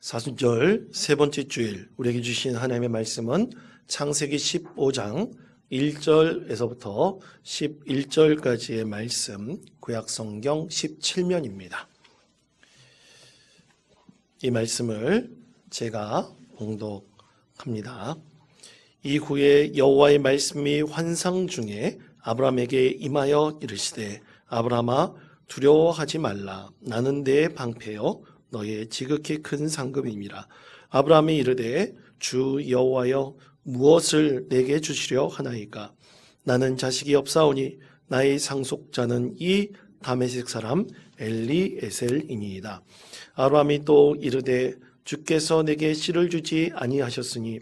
사순절 세 번째 주일 우리에게 주신 하나님의 말씀은 창세기 15장 1절에서부터 11절까지의 말씀, 구약성경 17면입니다. 이 말씀을 제가 봉독합니다. 이후에 여호와의 말씀이 환상 중에 아브라함에게 임하여 이르시되 아브라함아 두려워하지 말라. 나는 내 방패여 너의 지극히 큰 상급임이라. 아브라함이 이르되 주 여호와여 무엇을 내게 주시려 하나이까. 나는 자식이 없사오니 나의 상속자는 이 다메섹 사람 엘리에셀이니이다. 아브라함이 또 이르되 주께서 내게 씨를 주지 아니하셨으니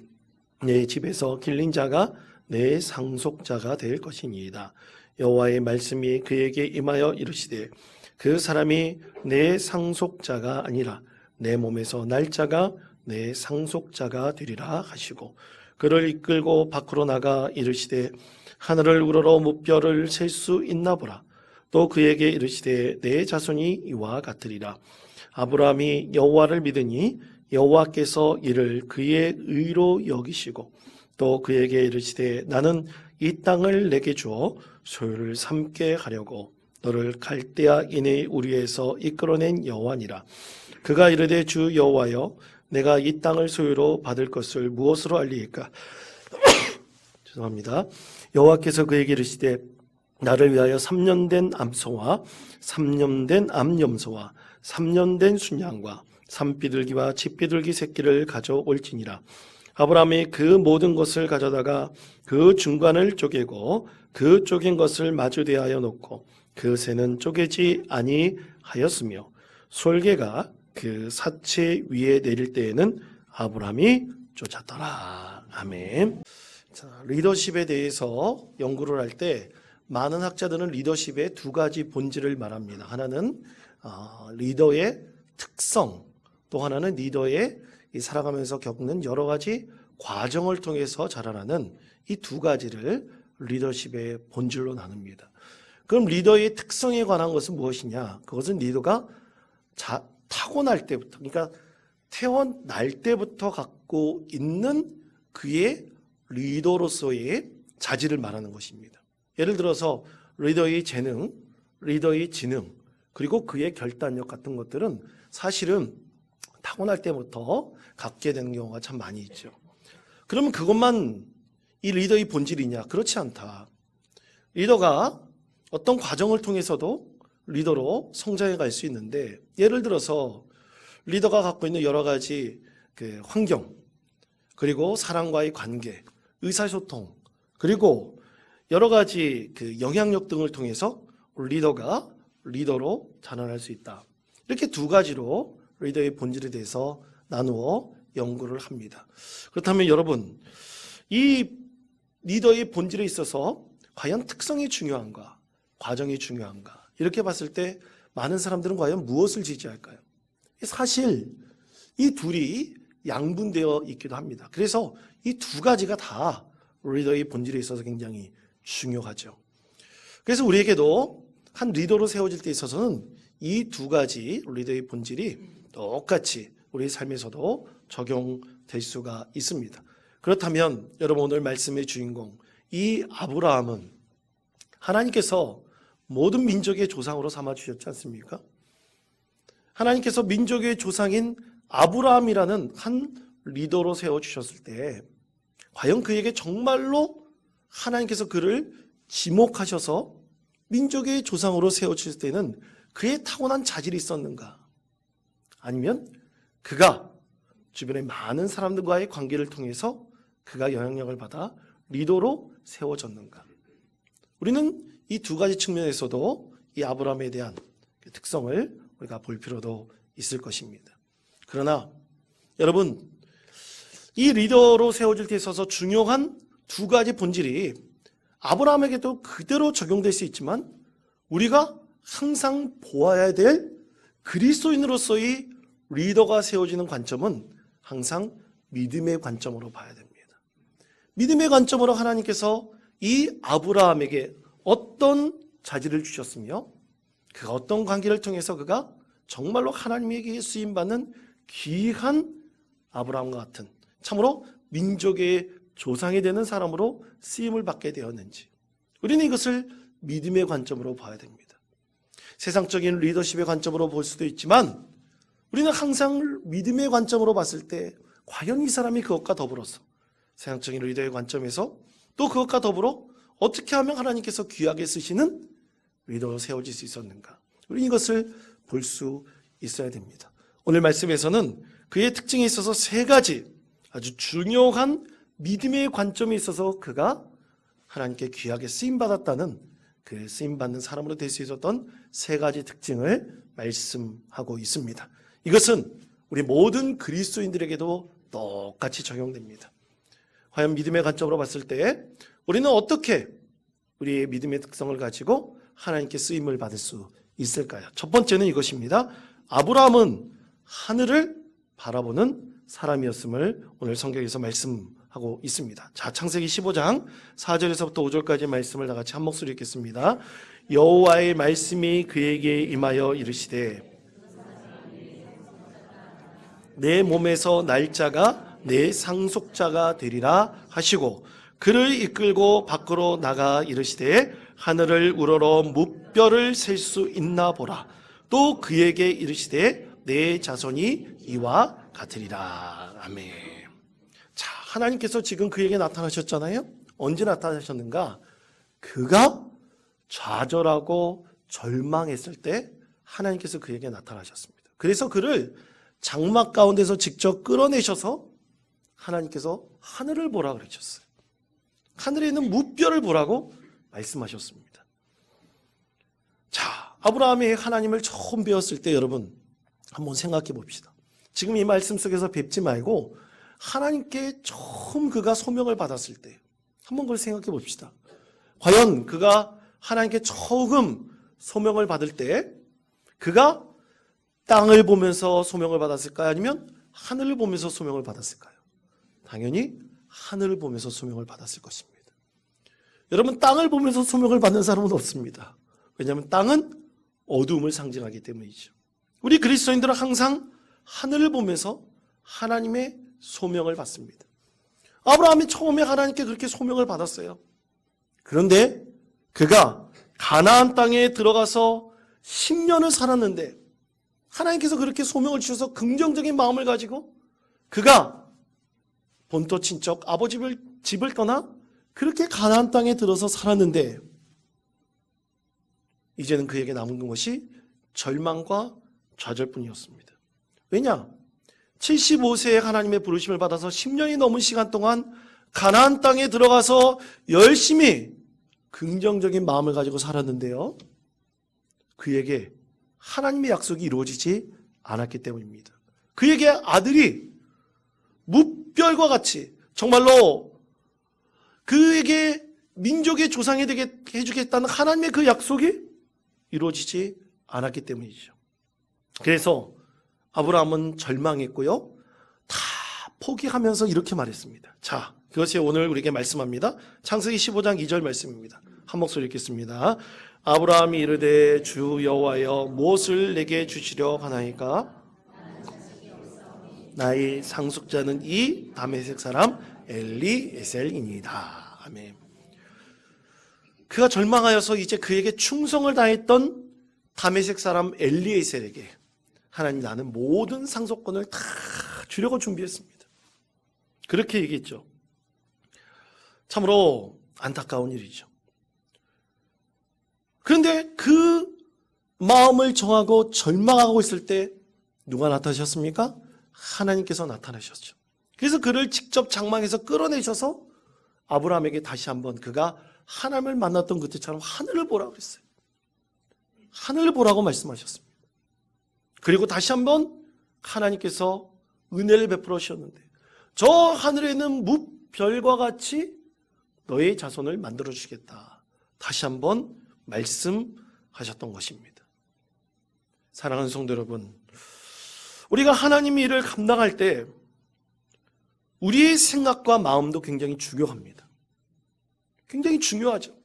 내 집에서 길린 자가 내 상속자가 될 것이니이다. 여호와의 말씀이 그에게 임하여 이르시되 그 사람이 내 상속자가 아니라 내 몸에서 날짜가 내 상속자가 되리라 하시고 그를 이끌고 밖으로 나가 이르시되 하늘을 우러러 무뼈를 셀 수 있나 보라. 또 그에게 이르시되 내 자손이 이와 같으리라. 아브라함이 여호와를 믿으니 여호와께서 이를 그의 의로 여기시고 또 그에게 이르시되 나는 이 땅을 내게 주어 소유를 삼게 하려고 너를 갈대아인의 우리에서 이끌어낸 여호와니라. 그가 이르되 주 여호와여 내가 이 땅을 소유로 받을 것을 무엇으로 알리이까. 죄송합니다. 여호와께서 그에게 이르시되 나를 위하여 3년 된 암소와 3년 된 암염소와 3년 된 순양과 산비둘기와 집비둘기 새끼를 가져올지니라. 아브라함이 그 모든 것을 가져다가 그 중간을 쪼개고 그 쪼갠 것을 마주 대하여 놓고 그 새는 쪼개지 아니하였으며 솔개가 그 사체 위에 내릴 때에는 아브라함이 쫓았더라. 아멘. 자, 리더십에 대해서 연구를 할 때 많은 학자들은 리더십의 두 가지 본질을 말합니다. 하나는 리더의 특성, 또 하나는 리더의 살아가면서 겪는 여러 가지 과정을 통해서 자라나는 이 두 가지를 리더십의 본질로 나눕니다. 그럼 리더의 특성에 관한 것은 무엇이냐? 그것은 리더가 타고날 때부터, 그러니까 태어날 때부터 갖고 있는 그의 리더로서의 자질을 말하는 것입니다. 예를 들어서 리더의 재능, 리더의 지능, 그리고 그의 결단력 같은 것들은 사실은 타고날 때부터 갖게 되는 경우가 참 많이 있죠. 그러면 그것만 이 리더의 본질이냐? 그렇지 않다. 리더가 어떤 과정을 통해서도 리더로 성장해 갈 수 있는데, 예를 들어서 리더가 갖고 있는 여러 가지 그 환경, 그리고 사람과의 관계, 의사소통, 그리고 여러 가지 그 영향력 등을 통해서 리더가 리더로 자라날 수 있다. 이렇게 두 가지로 리더의 본질에 대해서 나누어 연구를 합니다. 그렇다면 여러분, 이 리더의 본질에 있어서 과연 특성이 중요한가, 과정이 중요한가, 이렇게 봤을 때 많은 사람들은 과연 무엇을 지지할까요? 사실 이 둘이 양분되어 있기도 합니다. 그래서 이 두 가지가 다 리더의 본질에 있어서 굉장히 중요하죠. 그래서 우리에게도 한 리더로 세워질 때 있어서는 이 두 가지 리더의 본질이 똑같이 우리 삶에서도 적용될 수가 있습니다. 그렇다면 여러분, 오늘 말씀의 주인공 이 아브라함은 하나님께서 모든 민족의 조상으로 삼아주셨지 않습니까? 하나님께서 민족의 조상인 아브라함이라는 한 리더로 세워주셨을 때 과연 그에게 정말로 하나님께서 그를 지목하셔서 민족의 조상으로 세워주실 때는 그의 타고난 자질이 있었는가? 아니면 그가 주변의 많은 사람들과의 관계를 통해서 그가 영향력을 받아 리더로 세워졌는가? 우리는 이 두 가지 측면에서도 이 아브라함에 대한 특성을 우리가 볼 필요도 있을 것입니다. 그러나 여러분, 이 리더로 세워질 때 있어서 중요한 두 가지 본질이 아브라함에게도 그대로 적용될 수 있지만 우리가 항상 보아야 될 그리스도인으로서의 리더가 세워지는 관점은 항상 믿음의 관점으로 봐야 됩니다. 믿음의 관점으로 하나님께서 이 아브라함에게 어떤 자질을 주셨으며 그가 어떤 관계를 통해서 그가 정말로 하나님에게 쓰임받는 귀한 아브라함과 같은 참으로 민족의 조상이 되는 사람으로 쓰임을 받게 되었는지 우리는 이것을 믿음의 관점으로 봐야 됩니다. 세상적인 리더십의 관점으로 볼 수도 있지만 우리는 항상 믿음의 관점으로 봤을 때 과연 이 사람이 그것과 더불어서 세상적인 리더의 관점에서 또 그것과 더불어 어떻게 하면 하나님께서 귀하게 쓰시는 리더로 세워질 수 있었는가, 우리는 이것을 볼 수 있어야 됩니다. 오늘 말씀에서는 그의 특징에 있어서 세 가지 아주 중요한 믿음의 관점에 있어서 그가 하나님께 귀하게 쓰임받았다는 그 쓰임받는 사람으로 될 수 있었던 세 가지 특징을 말씀하고 있습니다. 이것은 우리 모든 그리스도인들에게도 똑같이 적용됩니다. 과연 믿음의 관점으로 봤을 때 우리는 어떻게 우리의 믿음의 특성을 가지고 하나님께 쓰임을 받을 수 있을까요? 첫 번째는 이것입니다. 아브라함은 하늘을 바라보는 사람이었음을 오늘 성경에서 말씀하고 있습니다. 자, 창세기 15장 4절에서부터 5절까지 말씀을 다 같이 한 목소리 읽겠습니다. 여호와의 말씀이 그에게 임하여 이르시되 내 몸에서 날짜가 내 상속자가 되리라 하시고 그를 이끌고 밖으로 나가 이르시되 하늘을 우러러 무뼈를 셀 수 있나 보라. 또 그에게 이르시되 내 자손이 이와 같으리라. 아멘. 자, 하나님께서 지금 그에게 나타나셨잖아요. 언제 나타나셨는가? 그가 좌절하고 절망했을 때 하나님께서 그에게 나타나셨습니다. 그래서 그를 장막 가운데서 직접 끌어내셔서 하나님께서 하늘을 보라 그러셨어요. 하늘에 있는 무뼈를 보라고 말씀하셨습니다. 자, 아브라함이 하나님을 처음 배웠을 때 여러분 한번 생각해 봅시다. 지금 이 말씀 속에서 뵙지 말고 하나님께 처음 그가 소명을 받았을 때 한번 그걸 생각해 봅시다. 과연 그가 하나님께 처음 소명을 받을 때 그가 땅을 보면서 소명을 받았을까요? 아니면 하늘을 보면서 소명을 받았을까요? 당연히 하늘을 보면서 소명을 받았을 것입니다. 여러분, 땅을 보면서 소명을 받는 사람은 없습니다. 왜냐하면 땅은 어두움을 상징하기 때문이죠. 우리 그리스도인들은 항상 하늘을 보면서 하나님의 소명을 받습니다. 아브라함이 처음에 하나님께 그렇게 소명을 받았어요. 그런데 그가 가나안 땅에 들어가서 10년을 살았는데 하나님께서 그렇게 소명을 주셔서 긍정적인 마음을 가지고 그가 본토 친척 아버지 집을 떠나 그렇게 가나안 땅에 들어서 살았는데 이제는 그에게 남은 것이 절망과 좌절뿐이었습니다. 왜냐? 75세에 하나님의 부르심을 받아서 10년이 넘은 시간 동안 가나안 땅에 들어가서 열심히 긍정적인 마음을 가지고 살았는데요, 그에게 하나님의 약속이 이루어지지 않았기 때문입니다. 그에게 아들이 무별과 같이 정말로 그에게 민족의 조상이 되게 해주겠다는 하나님의 그 약속이 이루어지지 않았기 때문이죠. 그래서 아브라함은 절망했고요, 다 포기하면서 이렇게 말했습니다. 자, 그것이 오늘 우리에게 말씀합니다. 창세기 15장 2절 말씀입니다. 한 목소리 읽겠습니다. 아브라함이 이르되 주 여호와여 무엇을 내게 주시려 하나이까? 나의 상속자는 이 다메섹 사람 엘리에셀이니이다. 아멘. 그가 절망하여서 이제 그에게 충성을 다했던 다메섹 사람 엘리에셀에게 하나님, 나는 모든 상속권을 다 주려고 준비했습니다. 그렇게 얘기했죠. 참으로 안타까운 일이죠. 그런데 그 마음을 정하고 절망하고 있을 때 누가 나타나셨습니까? 하나님께서 나타나셨죠. 그래서 그를 직접 장막에서 끌어내셔서 아브라함에게 다시 한번 그가 하나님을 만났던 그때처럼 하늘을 보라고 그랬어요. 하늘을 보라고 말씀하셨습니다. 그리고 다시 한번 하나님께서 은혜를 베풀어 주셨는데 저 하늘에 있는 무별과 같이 너의 자손을 만들어 주겠다. 다시 한번 말씀하셨던 것입니다. 사랑하는 성도 여러분, 우리가 하나님의 일을 감당할 때 우리의 생각과 마음도 굉장히 중요합니다. 굉장히 중요하죠.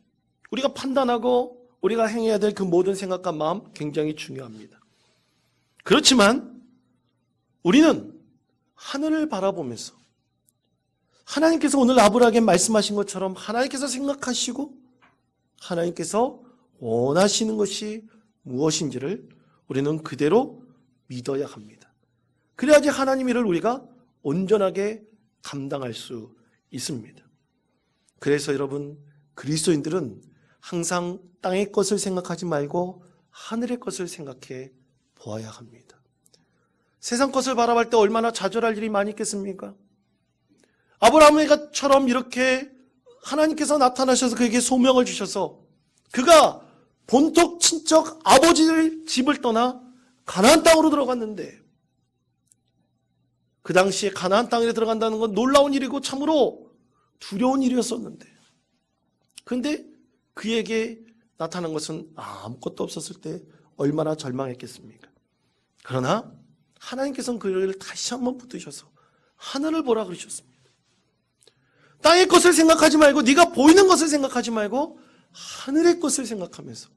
우리가 판단하고 우리가 행해야 될 그 모든 생각과 마음 굉장히 중요합니다. 그렇지만 우리는 하늘을 바라보면서 하나님께서 오늘 아브라함에게 말씀하신 것처럼 하나님께서 생각하시고 하나님께서 원하시는 것이 무엇인지를 우리는 그대로 믿어야 합니다. 그래야지 하나님 일을 우리가 온전하게 감당할 수 있습니다. 그래서 여러분, 그리스도인들은 항상 땅의 것을 생각하지 말고 하늘의 것을 생각해 보아야 합니다. 세상 것을 바라볼 때 얼마나 좌절할 일이 많이 있겠습니까? 아브라함처럼 이렇게 하나님께서 나타나셔서 그에게 소명을 주셔서 그가 본토 친척 아버지의 집을 떠나 가나안 땅으로 들어갔는데, 그 당시에 가나안 땅에 들어간다는 건 놀라운 일이고 참으로 두려운 일이었었는데, 그런데 그에게 나타난 것은 아무것도 없었을 때 얼마나 절망했겠습니까? 그러나 하나님께서는 그를 다시 한번 붙드셔서 하늘을 보라 그러셨습니다. 땅의 것을 생각하지 말고, 네가 보이는 것을 생각하지 말고 하늘의 것을 생각하면서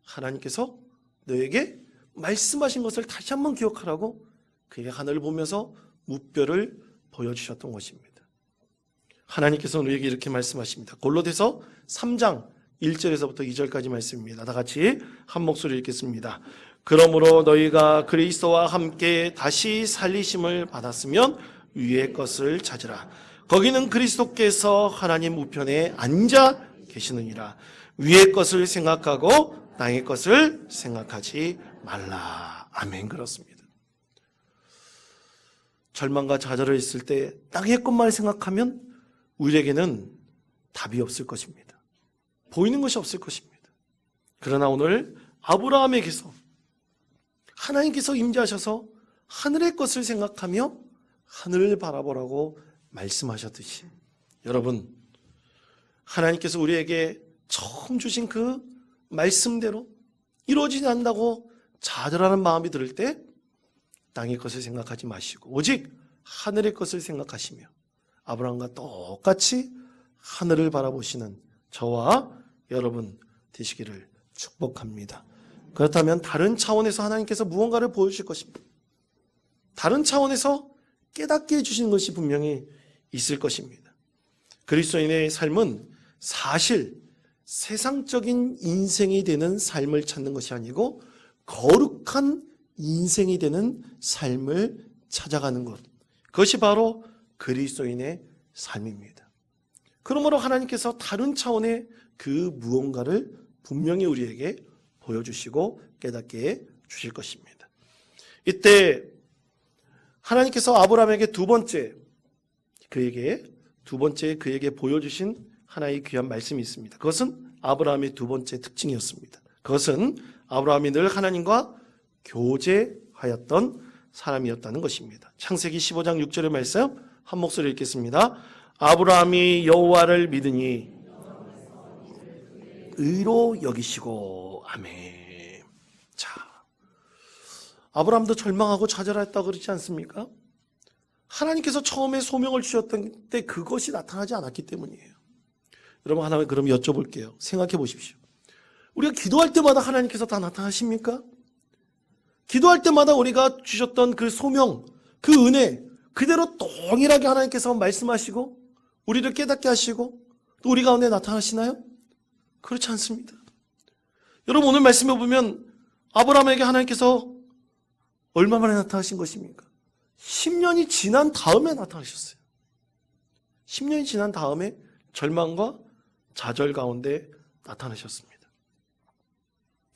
하나님께서 너에게 말씀하신 것을 다시 한번 기억하라고 그에게 하늘을 보면서 무뼈를 보여주셨던 것입니다. 하나님께서는 우리에게 이렇게 말씀하십니다. 골로새서 3장 1절에서부터 2절까지 말씀입니다. 다 같이 한 목소리 읽겠습니다. 그러므로 너희가 그리스도와 함께 다시 살리심을 받았으면 위의 것을 찾으라. 거기는 그리스도께서 하나님 우편에 앉아 계시느니라. 위의 것을 생각하고 땅의 것을 생각하지 말라. 아멘. 그렇습니다. 절망과 좌절을 있을 때 땅의 것만 생각하면 우리에게는 답이 없을 것입니다. 보이는 것이 없을 것입니다. 그러나 오늘 아브라함에게서 하나님께서 임재하셔서 하늘의 것을 생각하며 하늘을 바라보라고 말씀하셨듯이, 여러분, 하나님께서 우리에게 처음 주신 그 말씀대로 이루어지지 않는다고 좌절하는 마음이 들을 때 땅의 것을 생각하지 마시고 오직 하늘의 것을 생각하시며 아브라함과 똑같이 하늘을 바라보시는 저와 여러분 되시기를 축복합니다. 그렇다면 다른 차원에서 하나님께서 무언가를 보여주실 것입니다. 다른 차원에서 깨닫게 해주시는 것이 분명히 있을 것입니다. 그리스도인의 삶은 사실 세상적인 인생이 되는 삶을 찾는 것이 아니고 거룩한 인생이 되는 삶을 찾아가는 것, 그것이 바로 그리스도인의 삶입니다. 그러므로 하나님께서 다른 차원의 그 무언가를 분명히 우리에게 보여주시고 깨닫게 주실 것입니다. 이때 하나님께서 아브라함에게 두 번째 그에게 보여주신 하나의 귀한 말씀이 있습니다. 그것은 아브라함의 두 번째 특징이었습니다. 그것은 아브라함이 늘 하나님과 교제하였던 사람이었다는 것입니다. 창세기 15장 6절의 말씀 한 목소리 읽겠습니다. 아브라함이 여호와를 믿으니 의로 여기시고. 아멘. 자, 아브라함도 절망하고 좌절했다고 그러지 않습니까? 하나님께서 처음에 소명을 주셨던 때 그것이 나타나지 않았기 때문이에요. 여러분, 하나 그럼 여쭤볼게요. 생각해 보십시오. 우리가 기도할 때마다 하나님께서 다 나타나십니까? 기도할 때마다 우리가 주셨던 그 소명, 그 은혜 그대로 동일하게 하나님께서 말씀하시고 우리를 깨닫게 하시고 또 우리 가운데 나타나시나요? 그렇지 않습니다. 여러분, 오늘 말씀해 보면 아브라함에게 하나님께서 얼마 만에 나타나신 것입니까? 10년이 지난 다음에 나타나셨어요. 10년이 지난 다음에 절망과 좌절 가운데 나타나셨습니다.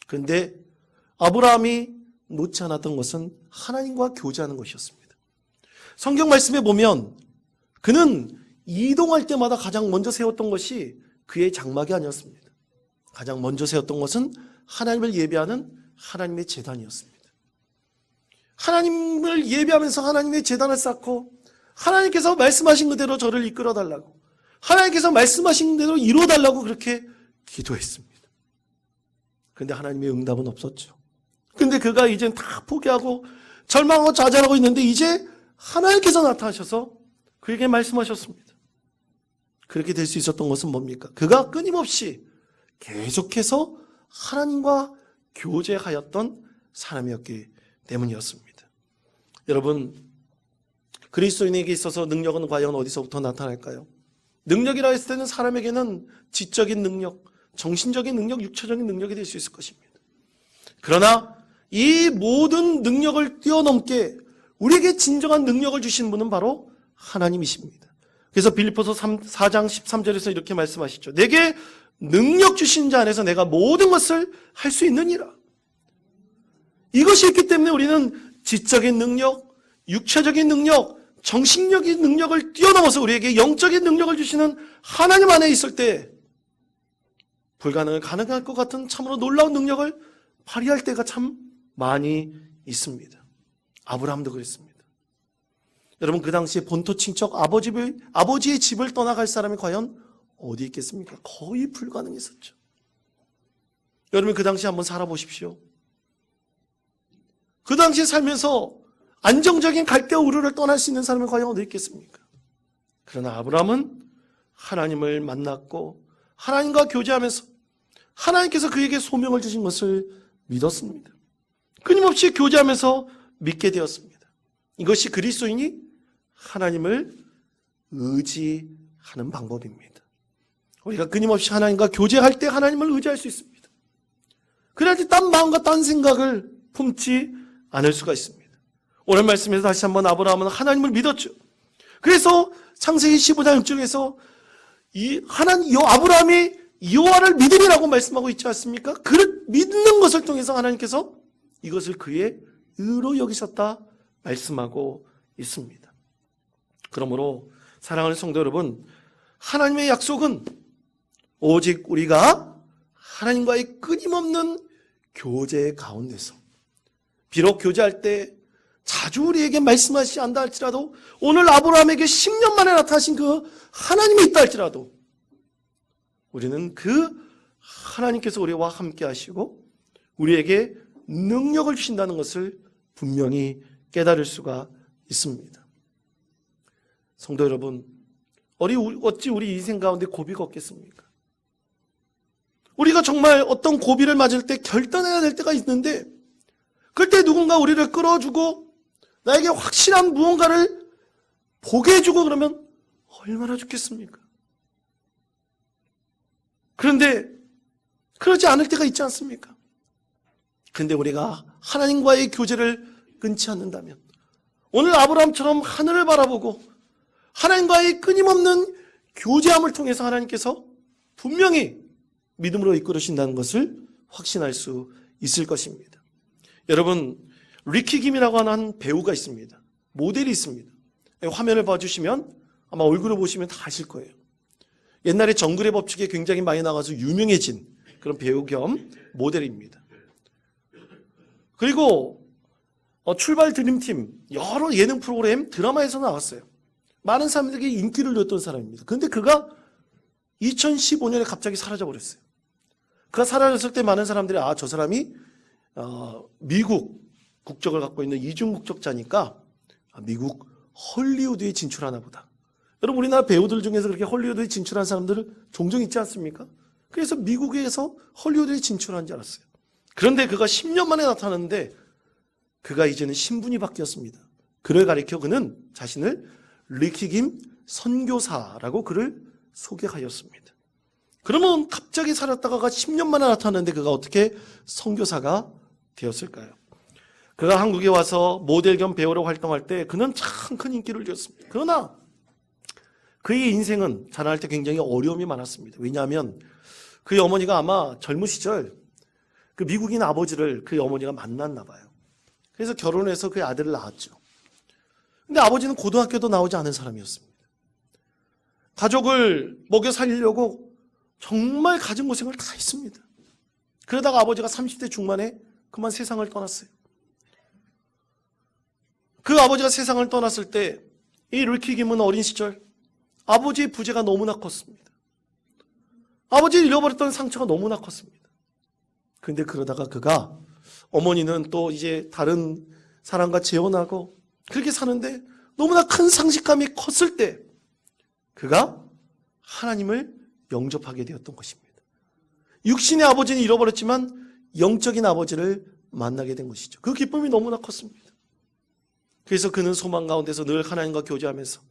그런데 아브라함이 놓지 않았던 것은 하나님과 교제하는 것이었습니다. 성경 말씀에 보면 그는 이동할 때마다 가장 먼저 세웠던 것이 그의 장막이 아니었습니다. 가장 먼저 세웠던 것은 하나님을 예배하는 하나님의 제단이었습니다. 하나님을 예배하면서 하나님의 제단을 쌓고 하나님께서 말씀하신 그대로 저를 이끌어달라고, 하나님께서 말씀하신 대로 이루어달라고 그렇게 기도했습니다. 그런데 하나님의 응답은 없었죠. 근데 그가 이젠 다 포기하고 절망하고 좌절하고 있는데 이제 하나님께서 나타나셔서 그에게 말씀하셨습니다. 그렇게 될 수 있었던 것은 뭡니까? 그가 끊임없이 계속해서 하나님과 교제하였던 사람이었기 때문이었습니다. 여러분, 그리스도인에게 있어서 능력은 과연 어디서부터 나타날까요? 능력이라 했을 때는 사람에게는 지적인 능력, 정신적인 능력, 육체적인 능력이 될 수 있을 것입니다. 그러나 이 모든 능력을 뛰어넘게 우리에게 진정한 능력을 주신 분은 바로 하나님이십니다. 그래서 빌립보서 4장 13절에서 이렇게 말씀하시죠. 내게 능력 주신 자 안에서 내가 모든 것을 할 수 있느니라. 이것이 있기 때문에 우리는 지적인 능력, 육체적인 능력, 정신적인 능력을 뛰어넘어서 우리에게 영적인 능력을 주시는 하나님 안에 있을 때 불가능을 가능할 것 같은 참으로 놀라운 능력을 발휘할 때가 참 많이 있습니다. 아브라함도 그랬습니다. 여러분, 그 당시에 본토 친척 아버지의 집을 떠나갈 사람이 과연 어디 있겠습니까? 거의 불가능했었죠. 여러분, 그 당시에 한번 살아보십시오. 그 당시에 살면서 안정적인 갈대와 우르를 떠날 수 있는 사람이 과연 어디 있겠습니까? 그러나 아브라함은 하나님을 만났고 하나님과 교제하면서 하나님께서 그에게 소명을 주신 것을 믿었습니다. 끊임없이 교제하면서 믿게 되었습니다. 이것이 그리스도인이 하나님을 의지하는 방법입니다. 우리가 끊임없이 하나님과 교제할 때 하나님을 의지할 수 있습니다. 그래야지 딴 마음과 딴 생각을 품지 않을 수가 있습니다. 오늘 말씀에서 다시 한번 아브라함은 하나님을 믿었죠. 그래서 창세기 15장 6절에서 아브라함이 여호와를 믿으리라고 말씀하고 있지 않습니까? 그 믿는 것을 통해서 하나님께서 이것을 그의 의로 여기셨다 말씀하고 있습니다. 그러므로 사랑하는 성도 여러분, 하나님의 약속은 오직 우리가 하나님과의 끊임없는 교제 가운데서, 비록 교제할 때 자주 우리에게 말씀하시지 않다 할지라도, 오늘 아브라함에게 10년 만에 나타나신 그 하나님이 있다 할지라도 우리는 그 하나님께서 우리와 함께 하시고 우리에게 능력을 주신다는 것을 분명히 깨달을 수가 있습니다. 성도 여러분, 어찌 우리 인생 가운데 고비가 없겠습니까? 우리가 정말 어떤 고비를 맞을 때 결단해야 될 때가 있는데, 그때 누군가 우리를 끌어주고 나에게 확실한 무언가를 보게 해주고 그러면 얼마나 좋겠습니까? 그런데 그러지 않을 때가 있지 않습니까? 그런데 우리가 하나님과의 교제를 끊지 않는다면, 오늘 아브라함처럼 하늘을 바라보고 하나님과의 끊임없는 교제함을 통해서 하나님께서 분명히 믿음으로 이끌으신다는 것을 확신할 수 있을 것입니다. 여러분, 리키 김이라고 하는 배우가 있습니다. 모델이 있습니다. 화면을 봐주시면 아마 얼굴을 보시면 다 아실 거예요. 옛날에 정글의 법칙에 굉장히 많이 나가서 유명해진 그런 배우 겸 모델입니다. 그리고 출발 드림팀 여러 예능 프로그램 드라마에서 나왔어요. 많은 사람들에게 인기를 누렸던 사람입니다. 그런데 그가 2015년에 갑자기 사라져버렸어요. 그가 사라졌을 때 많은 사람들이 저 사람이 미국 국적을 갖고 있는 이중 국적자니까 미국 헐리우드에 진출하나 보다. 여러분, 우리나라 배우들 중에서 그렇게 헐리우드에 진출한 사람들을 종종 있지 않습니까? 그래서 미국에서 헐리우드에 진출한 줄 알았어요. 그런데 그가 10년 만에 나타났는데 그가 이제는 신분이 바뀌었습니다. 그를 가리켜 그는 자신을 리키 김 선교사라고 그를 소개하였습니다. 그러면 갑자기 사라졌다가 10년 만에 나타났는데 그가 어떻게 선교사가 되었을까요? 그가 한국에 와서 모델 겸 배우로 활동할 때 그는 참 큰 인기를 누렸습니다. 그러나 그의 인생은 자라날 때 굉장히 어려움이 많았습니다. 왜냐하면 그의 어머니가 아마 젊은 시절 그 미국인 아버지를 그의 어머니가 만났나 봐요. 그래서 결혼해서 그의 아들을 낳았죠. 근데 아버지는 고등학교도 나오지 않은 사람이었습니다. 가족을 먹여 살리려고 정말 가진고생을 다 했습니다. 그러다가 아버지가 30대 중반에 그만 세상을 떠났어요. 그 아버지가 세상을 떠났을 때 이 리키 김은 어린 시절 아버지의 부재가 너무나 컸습니다. 아버지를 잃어버렸던 상처가 너무나 컸습니다. 그런데 그러다가 그가, 어머니는 또 이제 다른 사람과 재혼하고 그렇게 사는데 너무나 큰 상실감이 컸을 때 그가 하나님을 영접하게 되었던 것입니다. 육신의 아버지는 잃어버렸지만 영적인 아버지를 만나게 된 것이죠. 그 기쁨이 너무나 컸습니다. 그래서 그는 소망 가운데서 늘 하나님과 교제하면서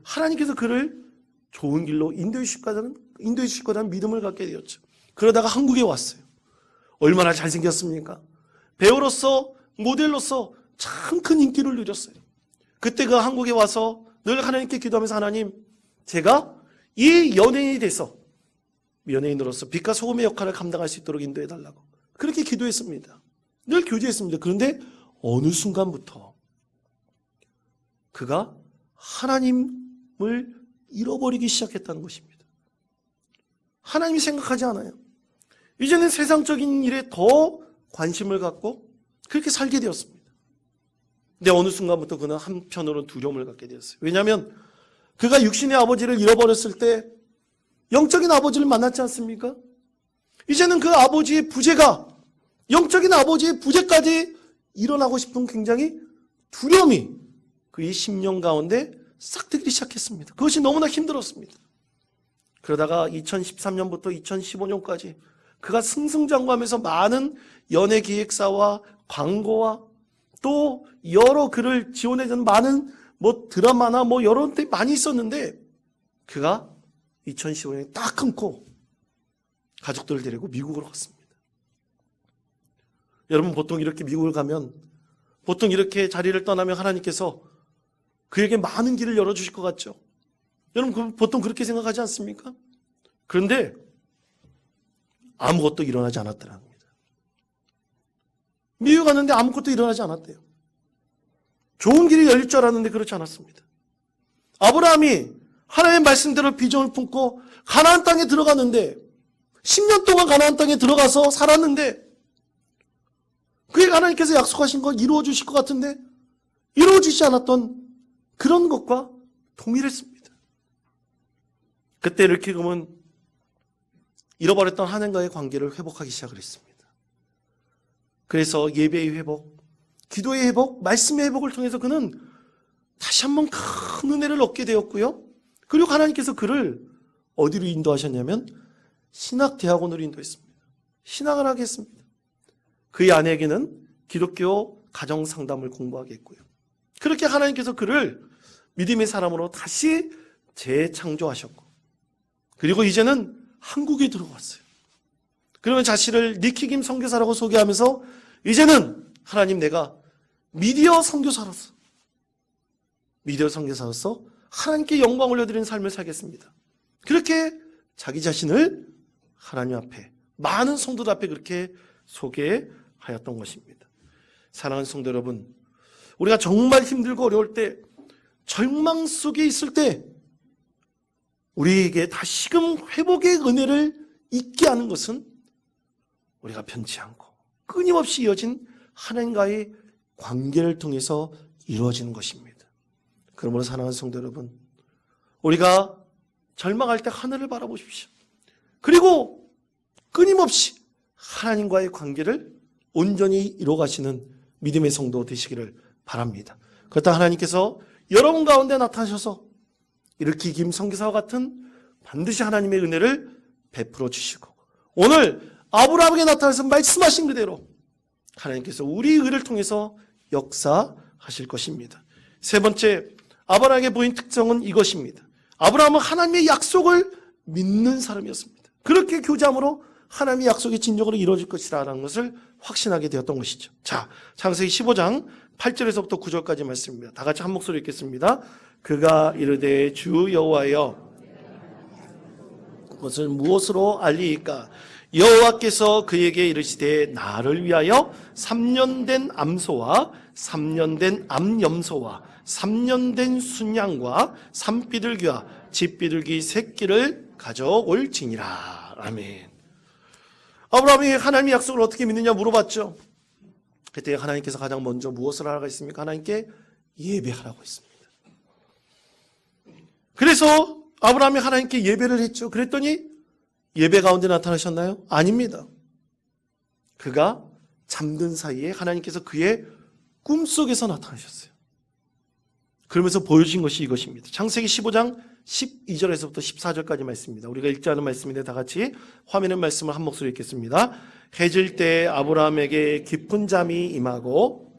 하나님께서 그를 좋은 길로 인도해 주실 거라는 믿음을 갖게 되었죠. 그러다가 한국에 왔어요. 얼마나 잘생겼습니까? 배우로서, 모델로서 참 큰 인기를 누렸어요. 그때 그 한국에 와서 늘 하나님께 기도하면서 하나님, 제가 이 연예인이 돼서 연예인으로서 빛과 소금의 역할을 감당할 수 있도록 인도해 달라고 그렇게 기도했습니다. 늘 교제했습니다. 그런데 어느 순간부터 그가 하나님을 잃어버리기 시작했다는 것입니다. 하나님이 생각하지 않아요. 이제는 세상적인 일에 더 관심을 갖고 그렇게 살게 되었습니다. 근데 어느 순간부터 그는 한편으로는 두려움을 갖게 되었어요. 왜냐하면 그가 육신의 아버지를 잃어버렸을 때 영적인 아버지를 만났지 않습니까? 이제는 그 아버지의 부재가, 영적인 아버지의 부재까지 일어나고 싶은 굉장히 두려움이 그의 심령 가운데 싹 트기 시작했습니다. 그것이 너무나 힘들었습니다. 그러다가 2013년부터 2015년까지 그가 승승장구하면서 많은 연예기획사와 광고와 또 여러 그를 지원해주는 많은 드라마나 여러 데 많이 있었는데 그가 2015년에 딱 끊고 가족들을 데리고 미국으로 갔습니다. 여러분 보통 이렇게 미국을 가면 보통 이렇게 자리를 떠나면 하나님께서 그에게 많은 길을 열어주실 것 같죠. 여러분 보통 그렇게 생각하지 않습니까? 그런데 아무것도 일어나지 않았더라는 겁니다. 미국 갔는데 아무것도 일어나지 않았대요. 좋은 길이 열릴 줄 알았는데 그렇지 않았습니다. 아브라함이 하나님의 말씀대로 비전을 품고 가나안 땅에 들어갔는데 10년 동안 가나안 땅에 들어가서 살았는데 그에게 하나님께서 약속하신 걸 이루어 주실 것 같은데 이루어지지 않았던 그런 것과 동일했습니다. 그때 르키금은 잃어버렸던 하나님과의 관계를 회복하기 시작을 했습니다. 그래서 예배의 회복, 기도의 회복, 말씀의 회복을 통해서 그는 다시 한번 큰 은혜를 얻게 되었고요. 그리고 하나님께서 그를 어디로 인도하셨냐면 신학대학원으로 인도했습니다. 신학을 하게 했습니다. 그의 아내에게는 기독교 가정상담을 공부하게 했고요. 그렇게 하나님께서 그를 믿음의 사람으로 다시 재창조하셨고 그리고 이제는 한국에 들어왔어요. 그러면 자신을 니키김 선교사라고 소개하면서 이제는 하나님 내가 미디어 선교사로서 하나님께 영광을 올려드리는 삶을 살겠습니다. 그렇게 자기 자신을 하나님 앞에 많은 성도들 앞에 그렇게 소개하였던 것입니다. 사랑하는 성도 여러분, 우리가 정말 힘들고 어려울 때 절망 속에 있을 때 우리에게 다시금 회복의 은혜를 잊게 하는 것은 우리가 변치 않고 끊임없이 이어진 하나님과의 관계를 통해서 이루어지는 것입니다. 그러므로 사랑하는 성도 여러분, 우리가 절망할 때 하늘을 바라보십시오. 그리고 끊임없이 하나님과의 관계를 온전히 이루어가시는 믿음의 성도 되시기를 바랍니다. 그렇다 하나님께서 여러분 가운데 나타나셔서 르키김 선교사와 같은 반드시 하나님의 은혜를 베풀어 주시고 오늘 아브라함에게 나타나서 말씀하신 그대로 하나님께서 우리 의를 통해서 역사하실 것입니다. 세 번째, 아브라함에게 보인 특성은 이것입니다. 아브라함은 하나님의 약속을 믿는 사람이었습니다. 그렇게 교제함으로 하나님의 약속이 진정으로 이루어질 것이라는 것을 확신하게 되었던 것이죠. 자, 창세기 15장 8절에서부터 9절까지 말씀입니다. 다 같이 한 목소리 읽겠습니다. 그가 이르되 주 여호와여 그것을 무엇으로 알리이까? 여호와께서 그에게 이르시되 나를 위하여 3년 된 암소와 3년 된 암염소와 3년 된 순양과 산비둘기와 집비둘기 새끼를 가져올지니라. 아멘. 아브라함이 하나님의 약속을 어떻게 믿느냐 물어봤죠. 그때 하나님께서 가장 먼저 무엇을 하라고 했습니까? 하나님께 예배하라고 했습니다. 그래서 아브라함이 하나님께 예배를 했죠. 그랬더니 예배 가운데 나타나셨나요? 아닙니다. 그가 잠든 사이에 하나님께서 그의 꿈속에서 나타나셨어요. 그러면서 보여준 것이 이것입니다. 창세기 15장 12절에서부터 14절까지 말씀입니다. 우리가 읽지 않은 말씀인데 다 같이 화면의 말씀을 한 목소리 읽겠습니다. 해질 때 아브라함에게 깊은 잠이 임하고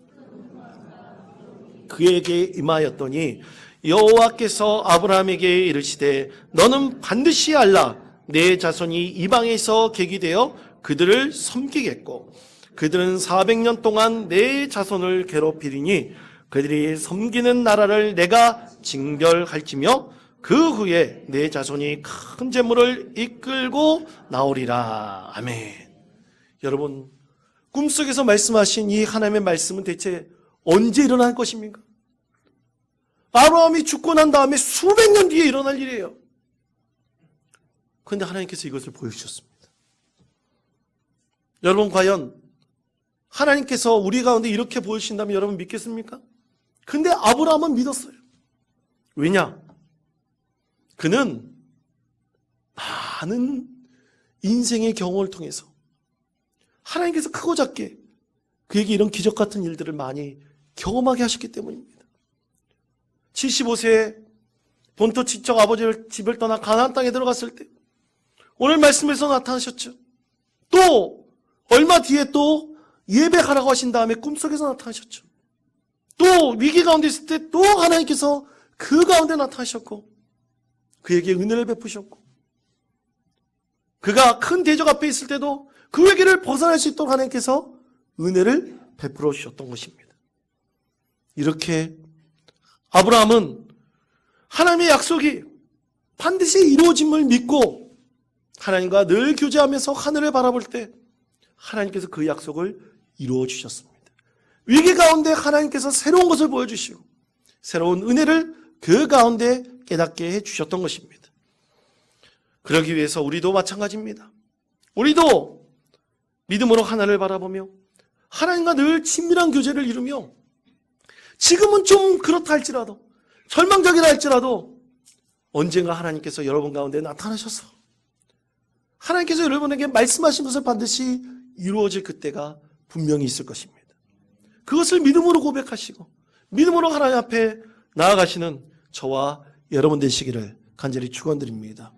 그에게 임하였더니 여호와께서 아브라함에게 이르시되 너는 반드시 알라 내 자손이 이방에서 객이 되어 그들을 섬기겠고 그들은 400년 동안 내 자손을 괴롭히리니 그들이 섬기는 나라를 내가 징벌할지며 그 후에 내 자손이 큰 재물을 이끌고 나오리라. 아멘. 여러분, 꿈속에서 말씀하신 이 하나님의 말씀은 대체 언제 일어날 것입니까? 아브라함이 죽고 난 다음에 수백 년 뒤에 일어날 일이에요. 그런데 하나님께서 이것을 보여주셨습니다. 여러분, 과연 하나님께서 우리 가운데 이렇게 보여주신다면 여러분 믿겠습니까? 근데 아브라함은 믿었어요. 왜냐? 그는 많은 인생의 경험을 통해서 하나님께서 크고 작게 그에게 이런 기적 같은 일들을 많이 경험하게 하셨기 때문입니다. 75세에 본토 친척 아버지를 집을 떠나 가나안 땅에 들어갔을 때 오늘 말씀에서 나타나셨죠. 또 얼마 뒤에 또 예배하라고 하신 다음에 꿈속에서 나타나셨죠. 또 위기 가운데 있을 때 또 하나님께서 그 가운데 나타나셨고 그에게 은혜를 베푸셨고 그가 큰 대적 앞에 있을 때도 그 위기를 벗어날 수 있도록 하나님께서 은혜를 베풀어 주셨던 것입니다. 이렇게 아브라함은 하나님의 약속이 반드시 이루어짐을 믿고 하나님과 늘 교제하면서 하늘을 바라볼 때 하나님께서 그 약속을 이루어 주셨습니다. 위기 가운데 하나님께서 새로운 것을 보여주시고 새로운 은혜를 그 가운데 깨닫게 해주셨던 것입니다. 그러기 위해서 우리도 마찬가지입니다. 우리도 믿음으로 하나님을 바라보며 하나님과 늘 친밀한 교제를 이루며 지금은 좀 그렇다 할지라도 절망적이라 할지라도 언젠가 하나님께서 여러분 가운데 나타나셔서 하나님께서 여러분에게 말씀하신 것을 반드시 이루어질 그때가 분명히 있을 것입니다. 그것을 믿음으로 고백하시고 믿음으로 하나님 앞에 나아가시는 저와 여러분 되시기를 간절히 축원드립니다.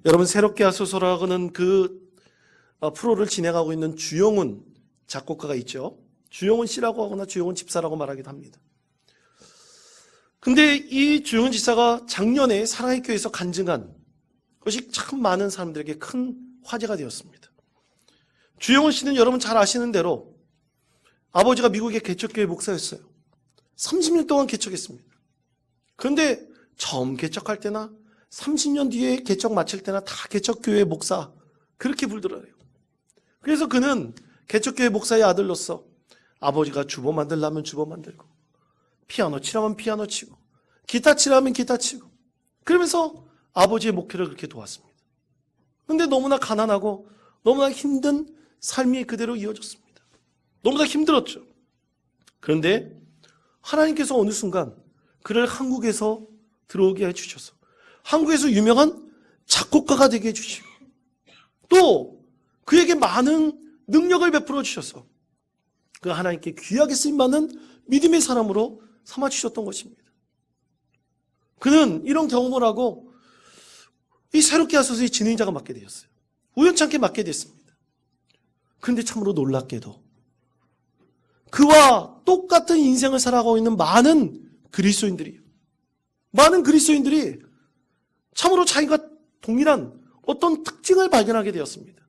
여러분 새롭게 하소서라고는 그 프로를 진행하고 있는 주영훈 작곡가가 있죠. 주영훈 씨라고 하거나 주영훈 집사라고 말하기도 합니다. 근데 이 주영훈 집사가 작년에 사랑의 교회에서 간증한 것이 참 많은 사람들에게 큰 화제가 되었습니다. 주영훈 씨는 여러분 잘 아시는 대로 아버지가 미국의 개척교회 목사였어요. 30년 동안 개척했습니다. 그런데 처음 개척할 때나 30년 뒤에 개척 마칠 때나 다 개척교회 목사 그렇게 불더라고요. 그래서 그는 개척교회 목사의 아들로서 아버지가 주보 만들려면 주보 만들고 피아노 치라면 피아노 치고 기타 치라면 기타 치고 그러면서 아버지의 목회를 그렇게 도왔습니다. 그런데 너무나 가난하고 너무나 힘든 삶이 그대로 이어졌습니다. 너무나 힘들었죠. 그런데 하나님께서 어느 순간 그를 한국에서 들어오게 해주셔서 한국에서 유명한 작곡가가 되게 해주시고 또 그에게 많은 능력을 베풀어 주셔서 그 하나님께 귀하게 쓰임받는 믿음의 사람으로 삼아주셨던 것입니다. 그는 이런 경험을 하고 이 새롭게 하소서의 진행자가 맡게 되었어요. 우연찮게 맡게 됐습니다. 그런데 참으로 놀랍게도 그와 똑같은 인생을 살아가고 있는 많은 그리스도인들이 참으로 자기가 동일한 어떤 특징을 발견하게 되었습니다.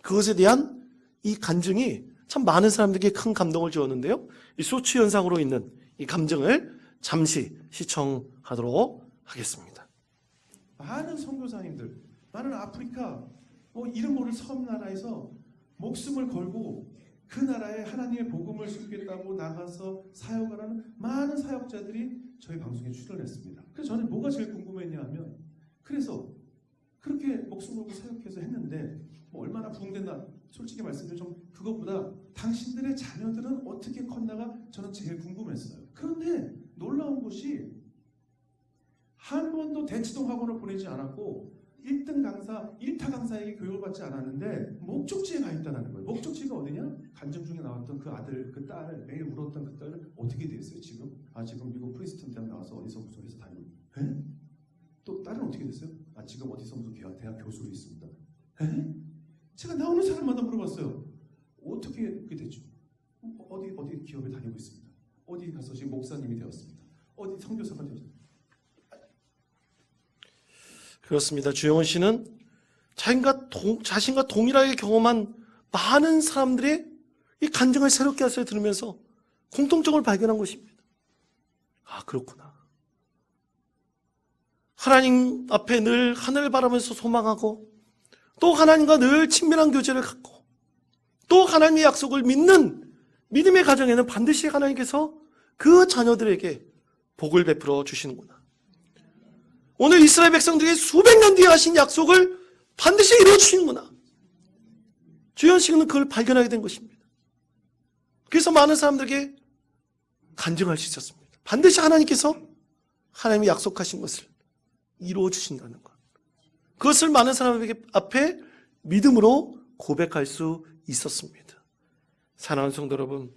그것에 대한 이 간증이 참 많은 사람들에게 큰 감동을 주었는데요. 이 소치 현상으로 있는 이 감정을 잠시 시청하도록 하겠습니다. 많은 선교사님들, 많은 아프리카 이름 모를 섬나라에서 목숨을 걸고 그 나라에 하나님의 복음을 숨기겠다고 나가서 사역을 하는 많은 사역자들이 저희 방송에 출연했습니다. 그래서 저는 뭐가 제일 궁금했냐 하면 그래서 그렇게 목숨 걸고 사역해서 했는데 얼마나 부흥됐나 솔직히 말씀드리면 좀 그것보다 당신들의 자녀들은 어떻게 컸나가 저는 제일 궁금했어요. 그런데 놀라운 것이 한 번도 대치동 학원을 보내지 않았고 1등 강사, 1타 강사에게 교육을 받지 않았는데 목적지에 가 있다는 거예요. 목적지가 어디냐? 간증 중에 나왔던 그 아들, 그 딸, 매일 울었던 그 딸 어떻게 됐어요 지금? 지금 미국 프린스턴 대학 나와서 어디서 무슨 회사 다니고 에? 또 딸은 어떻게 됐어요? 지금 어디서 무슨 대학 교수로 있습니다. 에? 제가 나오는 사람마다 물어봤어요. 어떻게 그렇게 됐죠? 어디 기업에 다니고 있습니다. 어디 가서 지금 목사님이 되었습니다. 어디 선교사가 되었습니다. 그렇습니다. 주영원 씨는 자신과 동일하게 경험한 많은 사람들의 이 간증을 새롭게 하세요 들으면서 공통점을 발견한 것입니다. 아, 그렇구나. 하나님 앞에 늘 하늘을 바라면서 소망하고 또 하나님과 늘 친밀한 교제를 갖고 또 하나님의 약속을 믿는 믿음의 가정에는 반드시 하나님께서 그 자녀들에게 복을 베풀어 주시는구나. 오늘 이스라엘 백성들에게 수백 년 뒤에 하신 약속을 반드시 이루어 주시는구나. 주현 씨는 그걸 발견하게 된 것입니다. 그래서 많은 사람들에게 간증할 수 있었습니다. 반드시 하나님께서 하나님이 약속하신 것을 이루어 주신다는 것. 그것을 많은 사람에게 앞에 믿음으로 고백할 수 있었습니다. 사랑하는 성도 여러분,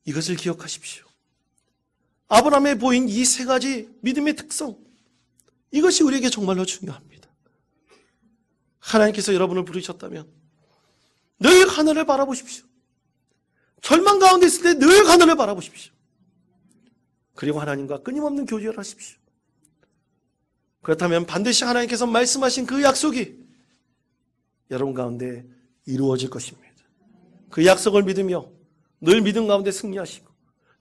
이것을 기억하십시오. 아브라함에 보인 이 세 가지 믿음의 특성, 이것이 우리에게 정말로 중요합니다. 하나님께서 여러분을 부르셨다면 늘 하늘을 바라보십시오. 절망 가운데 있을 때 늘 하늘을 바라보십시오. 그리고 하나님과 끊임없는 교제를 하십시오. 그렇다면 반드시 하나님께서 말씀하신 그 약속이 여러분 가운데 이루어질 것입니다. 그 약속을 믿으며 늘 믿음 가운데 승리하시고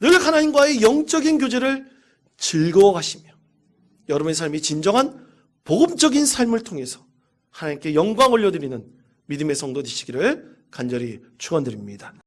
늘 하나님과의 영적인 교제를 즐거워하시며 여러분의 삶이 진정한 복음적인 삶을 통해서 하나님께 영광 올려드리는 믿음의 성도 되시기를 간절히 축원드립니다.